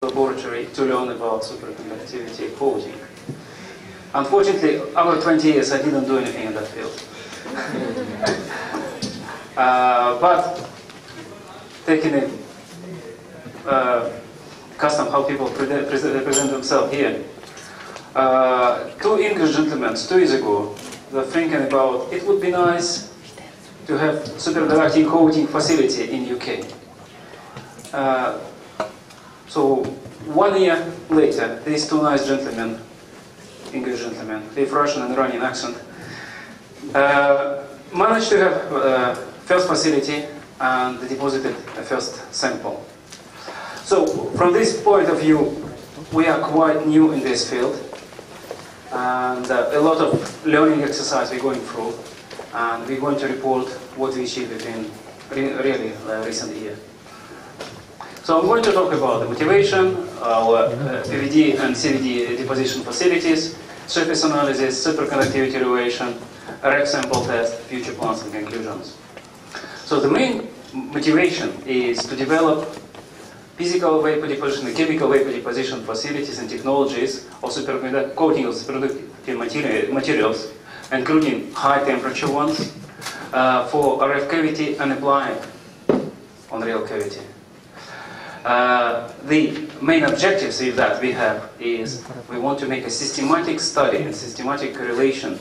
laboratory to learn about superconductivity coating. Unfortunately, over 20 years I didn't do anything in that field. But taking it custom how people present themselves here. Two English gentlemen 2 years ago were thinking about it would be nice to have superconducting coating facility in UK. So 1 year later, these two nice gentlemen, English gentlemen, with Russian and Iranian accent, managed to have first facility and deposited a first sample. So from this point of view, we are quite new in this field, and a lot of learning exercise we're going through, and we're going to report what we achieved within really recent year. So I'm going to talk about the motivation, our PVD and CVD deposition facilities, surface analysis, superconductivity relation, RF sample test, future plans and conclusions. So the main motivation is to develop physical vapor deposition and chemical vapor deposition facilities and technologies of coating of superconducting materials, including high temperature ones, for RF cavity and apply on real cavity. The main objectives with that we have is we want to make a systematic study and systematic correlation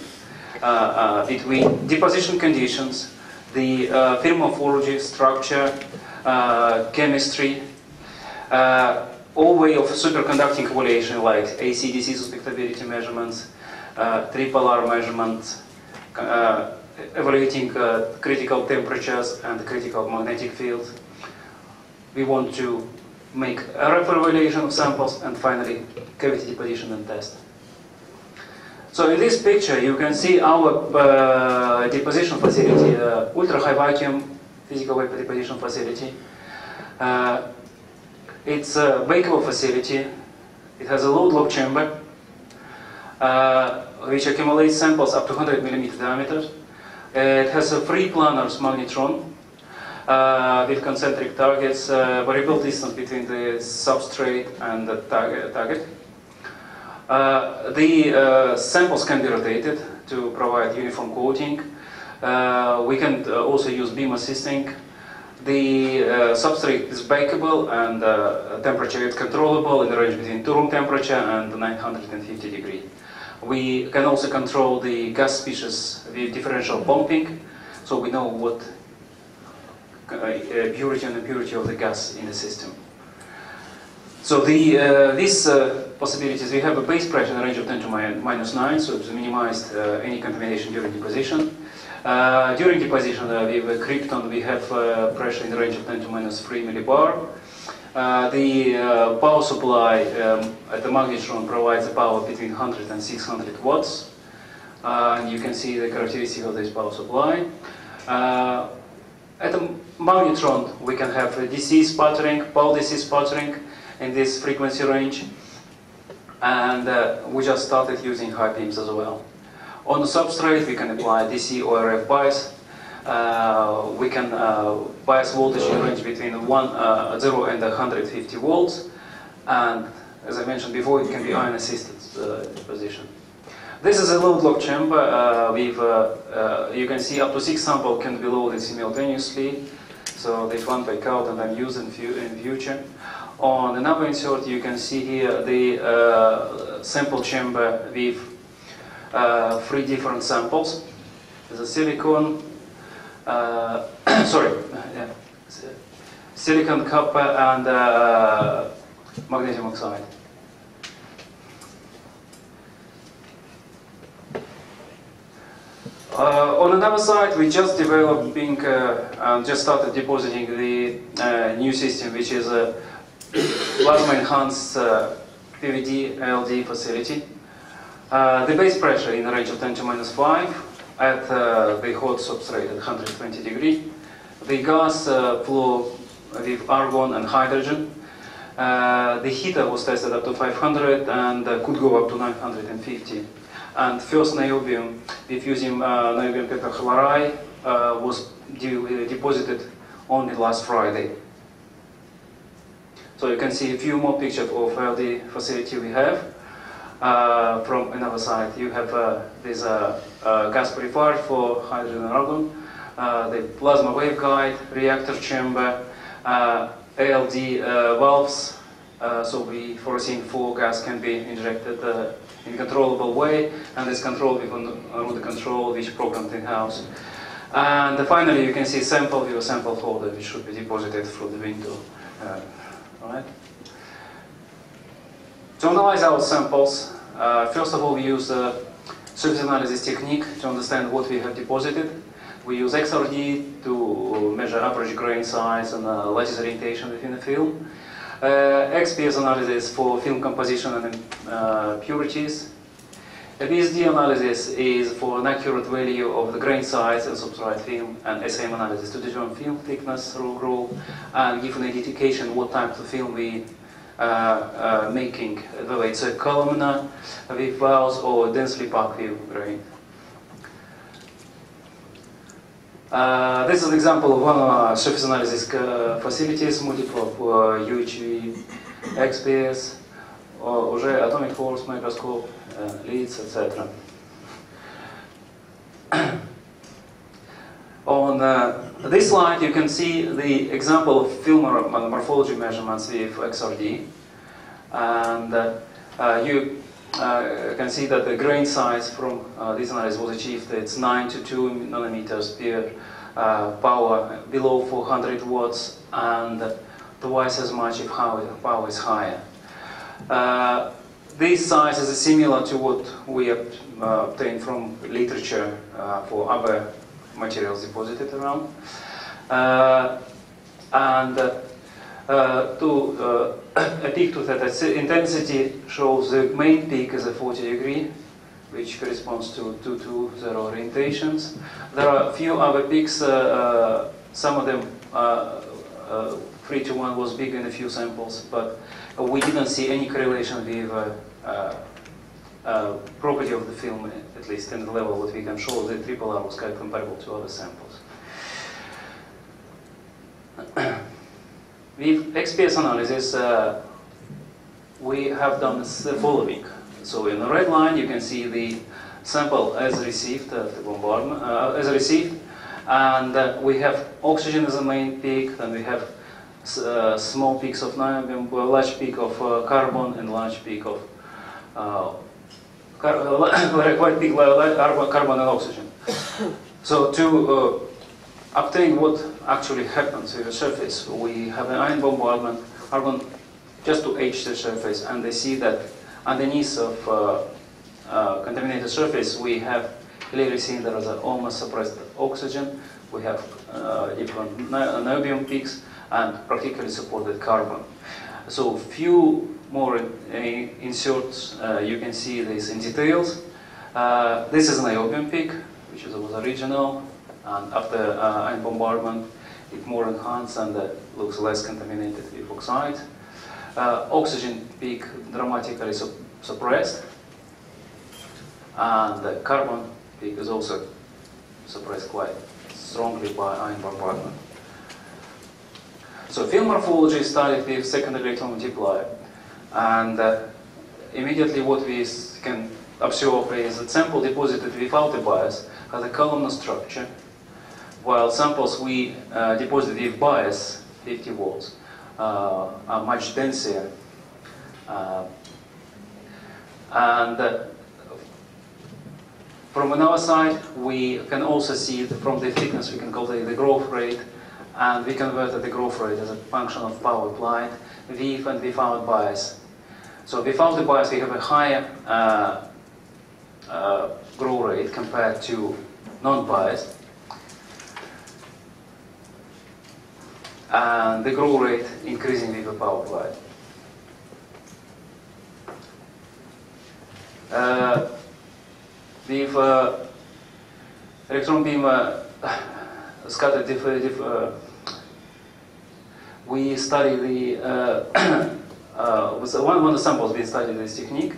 between deposition conditions, the film morphology, structure, chemistry, all way of superconducting evaluation like AC/DC susceptibility measurements, tripolar measurements, evaluating critical temperatures and critical magnetic fields. We want to make RF evaluation of samples and finally cavity deposition and test. So in this picture you can see our deposition facility, ultra high vacuum physical vapor deposition facility. It's a bakeable facility. It has a load lock chamber which accumulates samples up to 100 mm diameter. It has a 3 planars magnetron with concentric targets, variable distance between the substrate and the target. The samples can be rotated to provide uniform coating. We can also use beam assisting. The substrate is bakeable and temperature is controllable in the range between 2 room temperature and 950 degrees. We can also control the gas species with differential pumping, so we know what purity and impurity of the gas in the system. So these possibilities, we have a base pressure in the range of 10 to -9, so to minimize any contamination during deposition. During deposition with krypton we have pressure in the range of 10 to -3 millibar. The power supply at the magnetron provides a power between 100 and 600 watts. And you can see the characteristic of this power supply. At the magnetron we can have DC sputtering, pulse DC sputtering in this frequency range. And we just started using high beams as well. On the substrate we can apply DC or RF bias. We can bias voltage in range between 0 and 150 volts. And as I mentioned before, it can be ion assisted deposition. This is a load lock chamber with, you can see up to 6 samples can be loaded simultaneously. So this one by count and I'm using in future. On another insert you can see here the sample chamber with 3 different samples. There's a silicon, silicon, copper and magnesium oxide. On another side, we just developing and just started depositing the new system, which is a plasma enhanced PVD ALD facility. The base pressure in the range of 10 to -5 at the hot substrate at 120 degrees. The gas flow with argon and hydrogen. The heater was tested up to 500 and could go up to 950. And first niobium with using niobium tetrachloride was deposited only last Friday. So you can see a few more pictures of LD facility we have. From another side, you have this gas purifier for hydrogen and argon, the plasma waveguide, reactor chamber, ALD valves. So we foresee 4 gas can be injected in a controllable way, and this control with the control which programmed in-house. And finally, you can see sample with a sample holder which should be deposited through the window. Right? To analyze our samples, first of all, we use surface analysis technique to understand what we have deposited. We use XRD to measure average grain size and lattice orientation within the film. XPS analysis for film composition and purities. EBSD analysis is for an accurate value of the grain size and substrate film, and SM analysis to determine film thickness, roll, and give an indication what type of film we making, whether it's a columnar with valves or densely packed with grain. This is an example of one of our surface analysis facilities, multiple UHV, XPS, уже atomic force microscope, leads, etc. On this slide, you can see the example of film morphology measurements with XRD, and you can see that the grain size from this analysis was achieved. It's 9 to 2 nanometers per power below 400 watts, and twice as much if power is higher. This size is similar to what we obtained from literature for other materials deposited around. To a peak to that intensity shows the main peak is a 40 degree, which corresponds to 220 orientations. There are a few other peaks, some of them 3 to 1 was big in a few samples, but we didn't see any correlation with property of the film, at least in the level that we can show. The triple R was quite comparable to other samples. With XPS analysis, we have done the following. So in the red line, you can see the sample as received after bombardment, and we have oxygen as a main peak, then we have small peaks of niobium, large peak of carbon, and large peak of quite big carbon and oxygen. So to obtain what actually happens with the surface, we have an ion bombardment, argon just to etch the surface, and they see that underneath of contaminated surface, we have clearly seen there is an almost suppressed oxygen. We have different niobium peaks and practically supported carbon. So few more inserts, you can see this in details. This is an niobium peak, which was original, and after ion bombardment, it more enhanced and looks less contaminated with oxide. Oxygen peak dramatically suppressed, and the carbon peak is also suppressed quite strongly by ion bombardment. So film morphology started with secondary electron multiplier, and immediately what we can observe is that sample deposited without a bias has a columnar structure, while samples we deposited with bias, 50 volts, are much denser. From another side, we can also see from the thickness, we can calculate the growth rate, and we converted the growth rate as a function of power applied, with and without bias. So without the bias, we have a higher growth rate compared to non-biased. And the growth rate increasing with the power applied. With electron beam scattered we study the with one of the samples we studied this technique,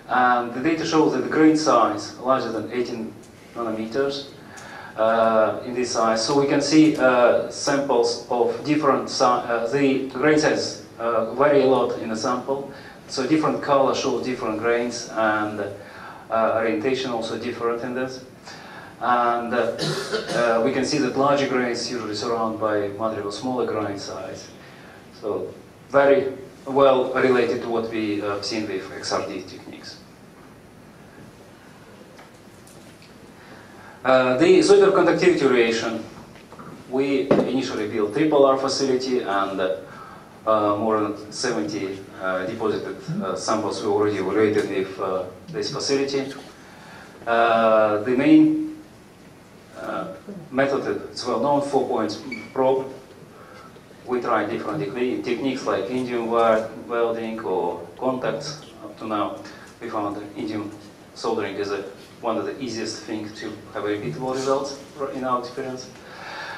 and the data shows that the grain size larger than 18 nanometers in this size. So we can see samples of different the grain size vary a lot in a sample. So different color shows different grains, and orientation also different in this. And we can see that larger grains usually surrounded by material of smaller grain size. So very well related to what we have seen with XRD techniques. The superconductivity relation, we initially built triple R facility, and more than 70 deposited samples we already evaluated with this facility. The main method is well known, 4 points probe. We tried different techniques like indium wire welding or contacts. Up to now, we found that indium soldering is one of the easiest things to have repeatable results in our experience.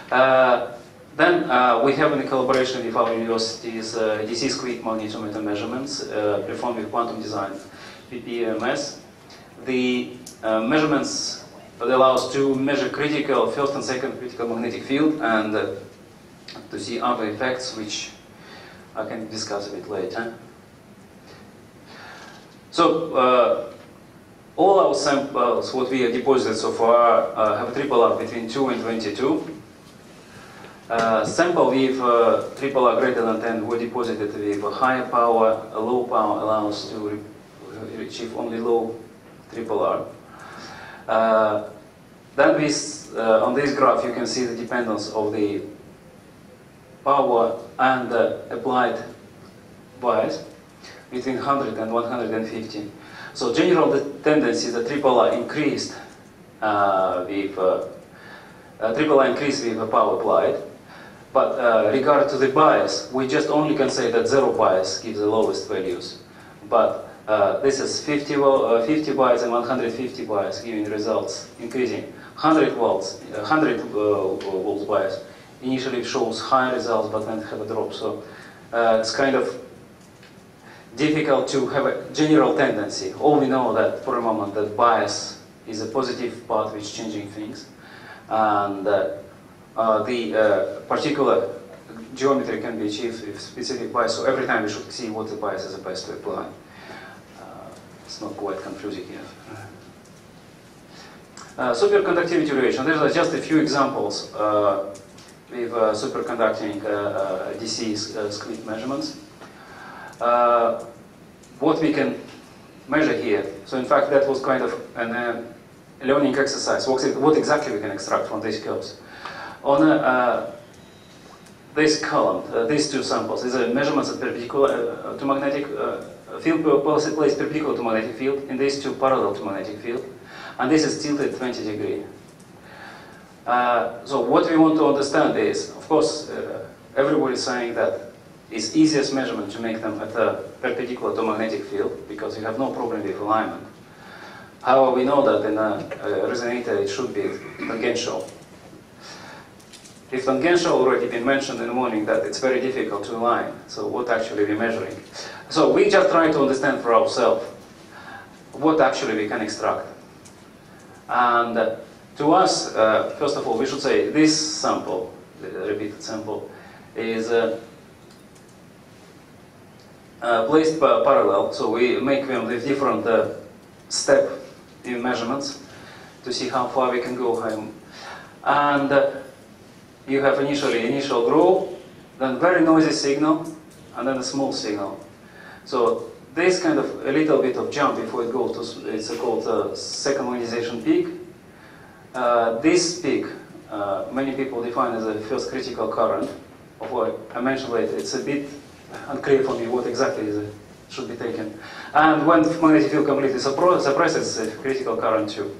Then we have, in collaboration with our universities, DC SQUID magnetometer measurements performed with quantum design PPMS. The measurements allow us to measure critical, first and second critical magnetic field, and to see other effects, which I can discuss a bit later. So all our samples, what we have deposited so far, have a triple R between 2 and 22. Sample with triple R greater than 10 were deposited with a higher power. A low power allows to achieve only low triple R. Then on this graph you can see the dependence of the power and applied bias between 100 and 150. So general tendency is that triple R increased with power applied. But regard to the bias, we just only can say that zero bias gives the lowest values. But this is 50 bias and 150 bias giving results increasing. 100 volts bias initially shows high results, but then have a drop. So it's kind of difficult to have a general tendency. All we know that for a moment that bias is a positive part which is changing things, and the particular geometry can be achieved with specific bias. So every time we should see what the bias is best to apply. It's not quite confusing here. Superconductivity relation. There's just a few examples with superconducting DC SQUID measurements. What we can measure here, so in fact that was kind of a learning exercise, what exactly we can extract from these curves. On this column, these two samples, these are measurements at perpendicular to magnetic field placed perpendicular to magnetic field, and these two parallel to magnetic field, and this is tilted 20 degrees. So what we want to understand is, of course, everybody is saying that it's easiest measurement to make them at perpendicular to magnetic field because you have no problem with alignment. However, we know that in a resonator it should be tangential. If tangential already been mentioned in the morning, that it's very difficult to align. So what actually we're measuring? So we just try to understand for ourselves what actually we can extract. And to us, first of all, we should say this sample, the repeated sample, is placed parallel. So we make them with different step in measurements to see how far we can go home. And you have initial grow, then very noisy signal, and then a small signal. So this kind of a little bit of jump before it goes to, it's called second ionization peak. This peak, many people define as a first critical current, of what I mentioned later. It's a bit unclear for me what exactly should be taken. And when magnetic field completely suppresses the critical current too.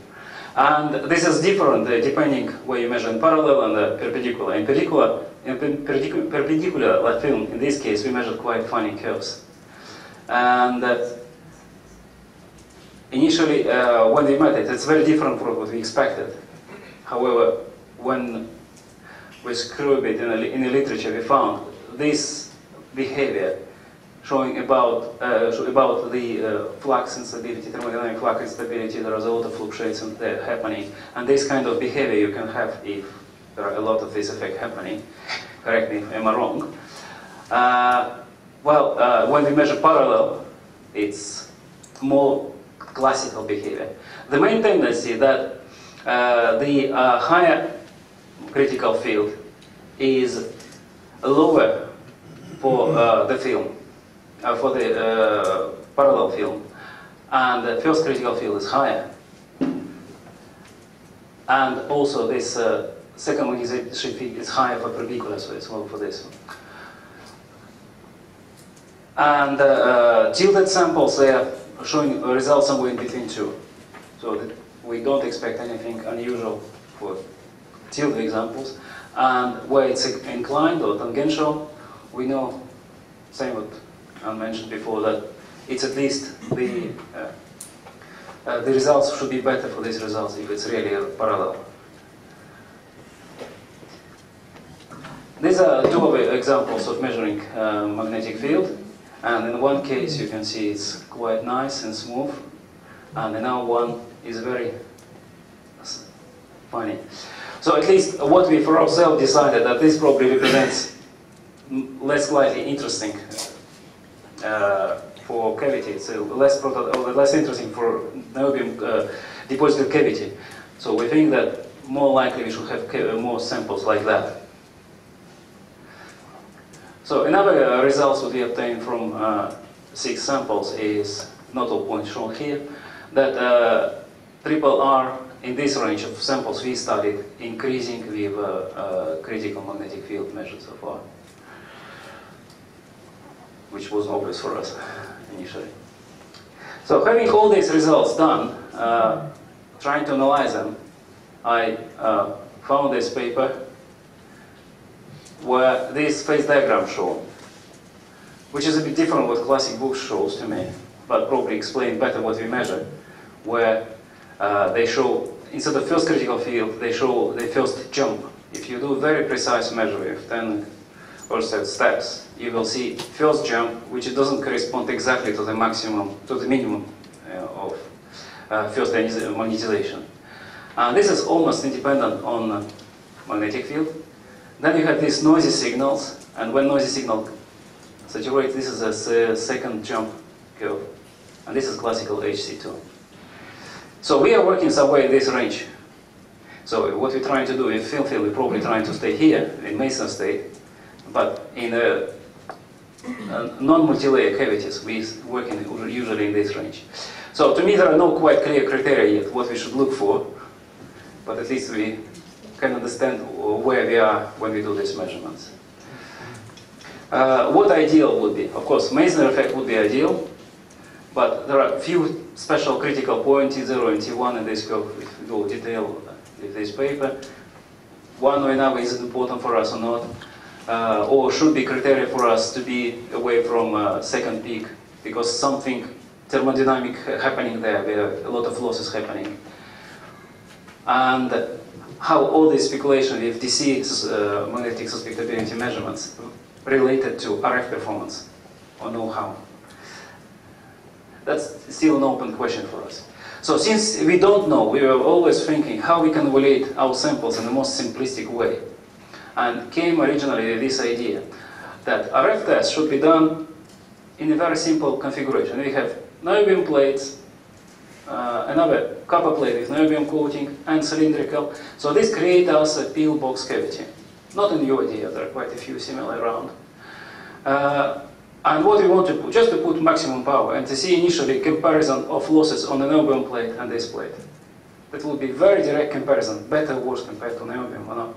And this is different depending where you measure in parallel and perpendicular. In perpendicular film, in this case, we measured quite funny curves. And initially, when we met it, it's very different from what we expected. However, when we screw a bit in the literature, we found this behavior showing about the flux instability, thermodynamic flux instability. There is a lot of fluctuations there happening, and this kind of behavior you can have if there are a lot of this effect happening. Correct me if I'm wrong. Well, when we measure parallel, it's more classical behavior. The main tendency that the higher critical field is lower for the film, for the parallel film, and the first critical field is higher. And also this second magnetization field is higher for perpendicular, so it's low for this one. And tilted samples, they are showing a result somewhere in between two. So that we don't expect anything unusual for tilted examples. And where it's inclined or tangential, we know, same what I mentioned before, that it's at least the results should be better for these results if it's really a parallel. These are two examples of measuring magnetic field. And in one case, you can see it's quite nice and smooth. And another one is very funny. So at least what we for ourselves decided that this probably represents less likely interesting for cavity. So less interesting for niobium deposited cavity. So we think that more likely we should have more samples like that. So another results that we obtained from 6 samples is not all points shown here, that triple R in this range of samples we studied increasing with critical magnetic field measured so far, which was obvious for us initially. So having all these results done, trying to analyze them, I found this paper where this phase diagram shown, which is a bit different what classic books shows to me, but probably explain better what we measure, where they show, instead of first critical field, they show the first jump. If you do very precise measure with 10 or so steps, you will see first jump, which doesn't correspond exactly to the maximum, to the minimum of first magnetization. This is almost independent on magnetic field. Then you have these noisy signals, and when noisy signal saturates, this is a second jump curve, and this is classical HC2. So we are working somewhere in this range. So what we're trying to do with film field, we're probably trying to stay here in Mason state, but in non-multilayer cavities, we're working usually in this range. So to me, there are no quite clear criteria yet what we should look for, but at least we can understand where we are when we do these measurements. What ideal would be? Of course, Meissner effect would be ideal, but there are a few special critical points, T0 and T1 in this curve, if we go detail with this paper. One way now is it important for us or not, or should be criteria for us to be away from second peak, because something thermodynamic happening there, a lot of losses happening. And how all this speculation with DC magnetic suspectability measurements related to RF performance, or know-how. That's still an open question for us. So since we don't know, we were always thinking how we can evaluate our samples in the most simplistic way. And came originally this idea that RF tests should be done in a very simple configuration. We have niobium plates, another copper plate with niobium coating, and cylindrical. So this creates us a pillbox cavity. Not a new idea, there are quite a few similar around. And what we want to put, just to put maximum power and to see initially comparison of losses on the niobium plate and this plate. That will be very direct comparison, better or worse compared to niobium or not.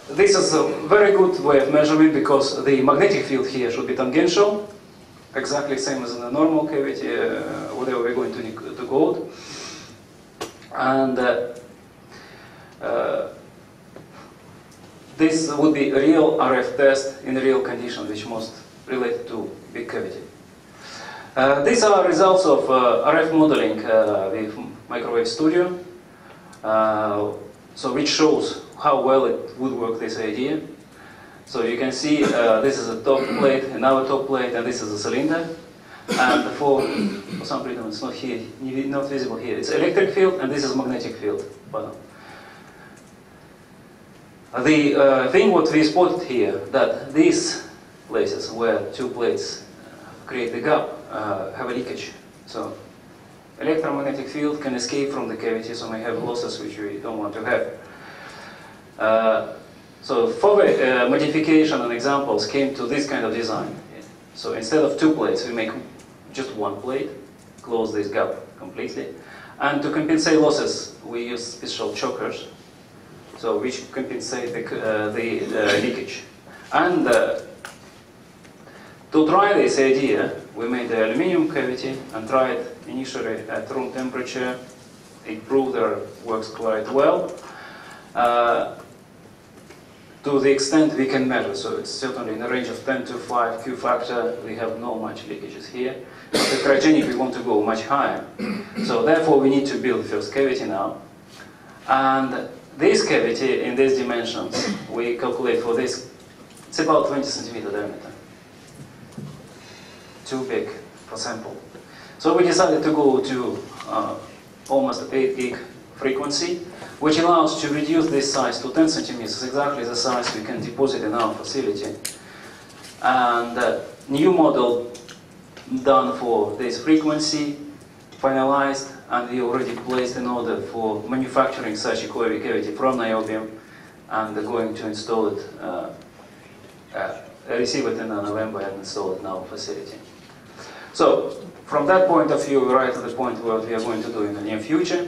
This is a very good way of measuring because the magnetic field here should be tangential, exactly same as in a normal cavity, whatever we're going to gold. And this would be a real RF test in real conditions, which most relate to big cavity. These are results of RF modeling with Microwave Studio, so which shows how well it would work, this idea. So you can see this is a top plate, another top plate, and this is a cylinder. And for some reason it's not here, not visible here. It's electric field, and this is magnetic field bottom. The thing what we spotted here, that this places where two plates create the gap have a leakage. So electromagnetic field can escape from the cavity, so may have losses which we don't want to have. So for the modification and examples came to this kind of design. So instead of two plates, we make just one plate, close this gap completely. And to compensate losses, we use special chokers, so which compensate the leakage. And to try this idea, we made the aluminum cavity and tried initially at room temperature. It proved that it works quite well. To the extent we can measure, so it's certainly in the range of 10 to 5 Q factor, we have no much leakages here. But the cryogenic we want to go much higher. So therefore we need to build the first cavity now. And this cavity in these dimensions, we calculate for this, it's about 20 centimeter diameter. Too big for sample. So we decided to go to almost 8 gig frequency, which allows to reduce this size to 10 centimeters, exactly the size we can deposit in our facility. And new model done for this frequency, finalized, and we already placed an order for manufacturing such a coil cavity from niobium, and going to install it, receive it in November and install it in our facility. So from that point of view, we're right at the point what we are going to do in the near future.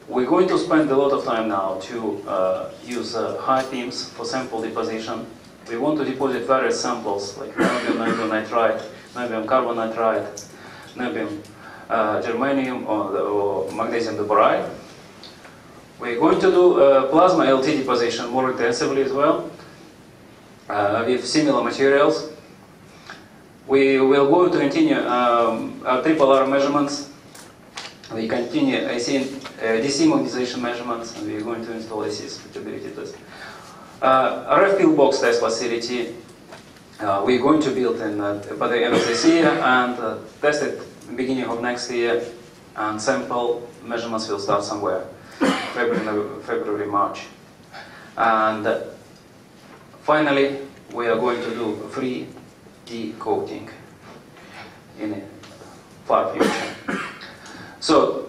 We're going to spend a lot of time now to use high beams for sample deposition. We want to deposit various samples like niobium nitride, niobium carbon nitride, niobium germanium, or magnesium diboride. We're going to do plasma LT deposition more intensively as well with similar materials. We will go to continue triple R measurements. We continue DC magnetization measurements, and we're going to install AC suitability test. RF pillbox test facility, we're going to build by the end of this year and test it beginning of next year, and sample measurements will start somewhere, February, March. And finally, we are going to do 3D coating in the far future. So,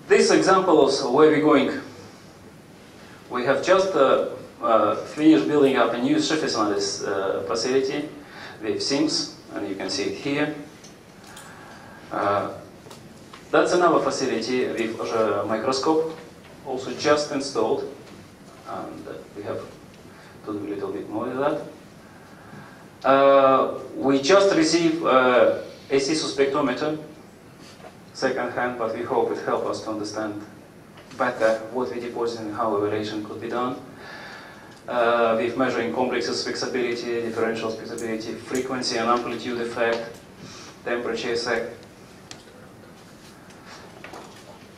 this example of where we're going, we have just finished building up a new surface analysis facility with SIMS, and you can see it here. That's another facility with a microscope, also just installed, and we have to do a little bit more of that. We just received AC spectrometer, second hand, but we hope it helps us to understand better what we deposit and how evaluation could be done. With measuring complexes, fixability, differential fixability, frequency and amplitude effect, temperature effect.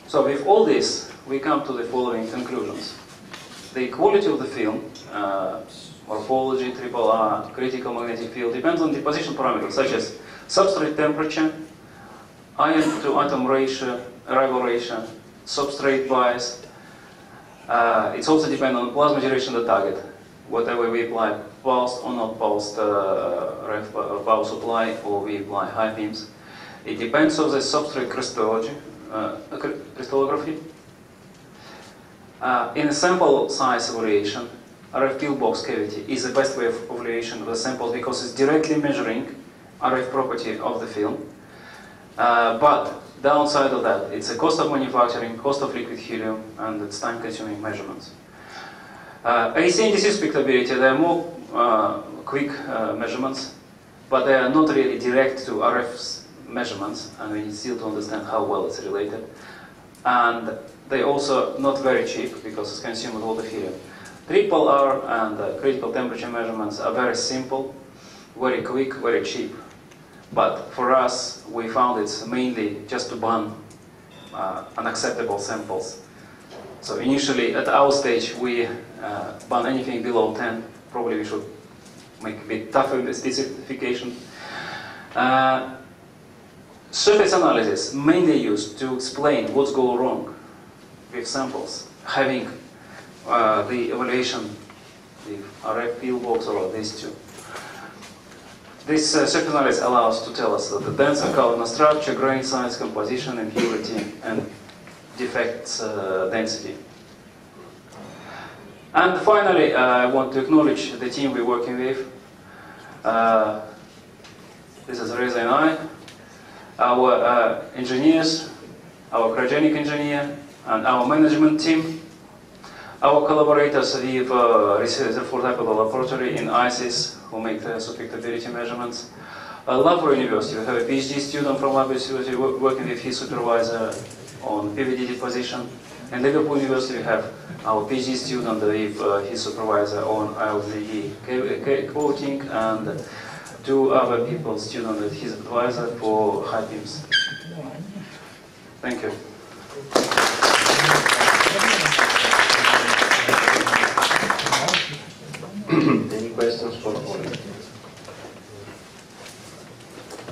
So with all this, we come to the following conclusions. The quality of the film, morphology, triple R, critical magnetic field, depends on deposition parameters such as substrate temperature, ion to atom ratio, arrival ratio, substrate bias. It's also depends on plasma duration of the target, whatever we apply, pulsed or not pulsed power supply, or we apply high beams. It depends on the substrate crystallography. In a sample size evaluation, RF pillbox cavity is the best way of evaluation of the samples because it's directly measuring RF property of the film. But downside of that, it's a cost of manufacturing, cost of liquid helium, and it's time-consuming measurements. AC and DC spectrability, they are more quick measurements, but they are not really direct to RF measurements, and we need still to understand how well it's related. And they're also not very cheap because it's consuming a lot of helium. Triple R and critical temperature measurements are very simple, very quick, very cheap. But for us, we found it's mainly just to ban unacceptable samples. So initially, at our stage, we ban anything below 10. Probably we should make a bit tougher specification. Surface analysis mainly used to explain what's going wrong with samples, having the evaluation with RF pillbox or these two. this circuit analysis allows to tell us that the denser columnar structure, grain size, composition, impurity, and defects density. And finally, I want to acknowledge the team we're working with. This is Reza and I, our engineers, our cryogenic engineer, and our management team, our collaborators with Reservoir Laboratory in ISIS, who make the superconductivity measurements. Lavro University, we have a PhD student from Lavro University working with his supervisor on PVD deposition. And Liverpool University, we have our PhD student with his supervisor on LZE coating, and 2 other people, student with his advisor for high beams. Thank you. Any questions for Ole?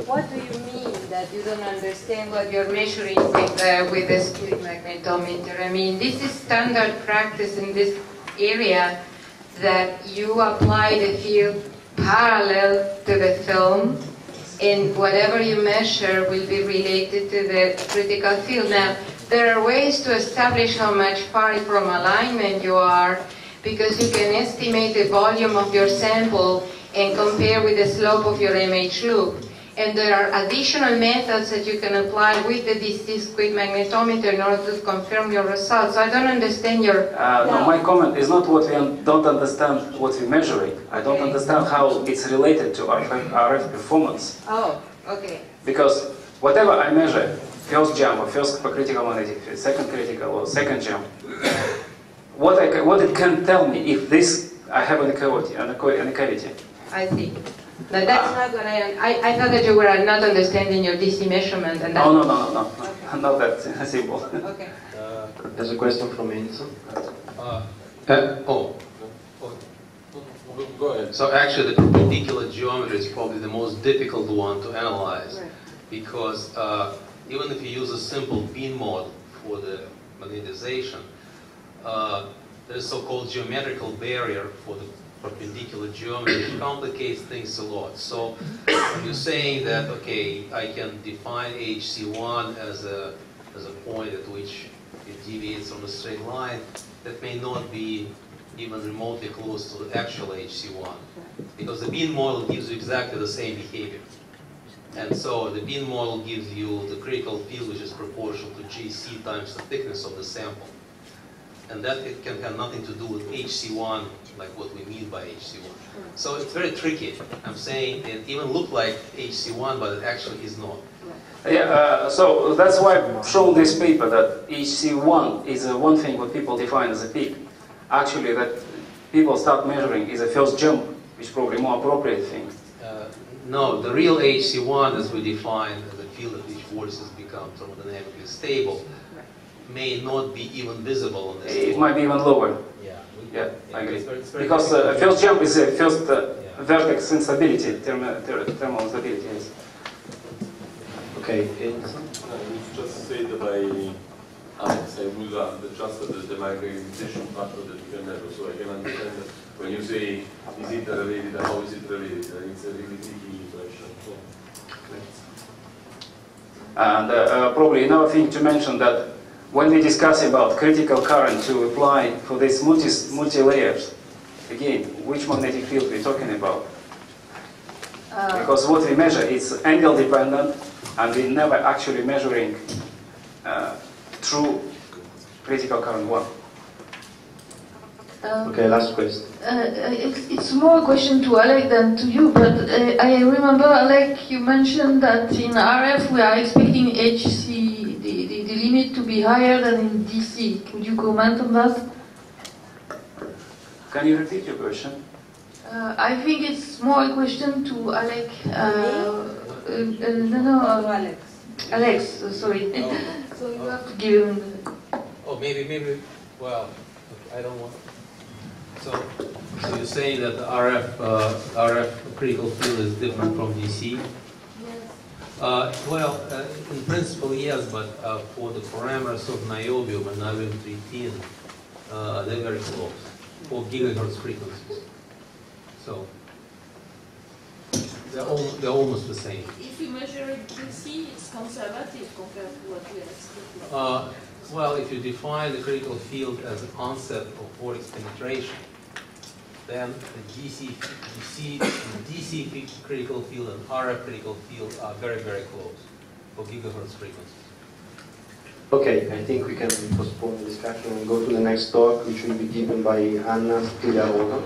What do you mean that you don't understand what you're measuring with the SQUID magnetometer? I mean, this is standard practice in this area that you apply the field parallel to the film, and whatever you measure will be related to the critical field. Now, there are ways to establish how much far from alignment you are, because you can estimate the volume of your sample and compare with the slope of your MH loop. And there are additional methods that you can apply with the DC SQUID magnetometer in order to confirm your results. So I don't understand your... No, my comment is not what we don't understand what we're measuring. I don't understand how it's related to RF performance. Oh, okay. Because whatever I measure, first jump or first critical magnetic field, second critical or second jump, what it can tell me if this I have a cavity, I see. No, that's not what I thought that you were not understanding your DC measurement. And no. Okay. Not that simple. Okay. There's a question from Edison. Go ahead. So actually the perpendicular geometry is probably the most difficult one to analyze, right, because even if you use a simple beam model for the magnetization, there's a so-called geometrical barrier for the perpendicular geometry, which complicates things a lot. So when you're saying that, okay, I can define HC1 as a point at which it deviates from a straight line, that may not be even remotely close to the actual HC1, because the beam model gives you exactly the same behavior. And so the beam model gives you the critical field, which is proportional to GC times the thickness of the sample. And that it can have nothing to do with HC1, like what we mean by HC1. So it's very tricky. I'm saying it even looked like HC1, but it actually is not. Yeah, so that's why I've shown this paper that HC1 is one thing what people define as a peak. Actually, that people start measuring is a first jump, which is probably more appropriate thing. No, the real HC1, as we define the field at which vortices become thermodynamically stable, may not be even visible on this. It might be even lower. Yeah, I agree. Because first jump is a first vertex instability, thermal instability. Yes. Okay. Just stated by Alex, I will adjust the magnetization factor that you can have, so I can understand that when you say, is it related, how is it related? It's a really tricky question. And probably another thing to mention that when we discuss about critical current to apply for these multi-layers, again, which magnetic field we're talking about? Because what we measure is angle dependent, and we're never actually measuring true critical current one. Okay, last question. It's more a question to Alec than to you, but I remember, Alec, you mentioned that in RF we are expecting HC, the limit to be higher than in DC. Could you comment on that? Can you repeat your question? I think it's more a question to Alec. Alex. Alex, sorry. Oh. So you have to give him... Oh, maybe, well, I don't want... So you're saying that the RF critical field is different from DC? Yes. In principle, yes, but for the parameters of niobium and niobium-13, they're very close, 4 gigahertz frequencies. So They're almost the same. If you measure it DC, it's conservative compared to what we are expecting. Well, if you define the critical field as a concept of vortex penetration, then the DC critical field and RF critical field are very, very close for gigahertz frequencies. Okay, I think we can postpone the discussion and go to the next talk, which will be given by Anna Stigliarolo.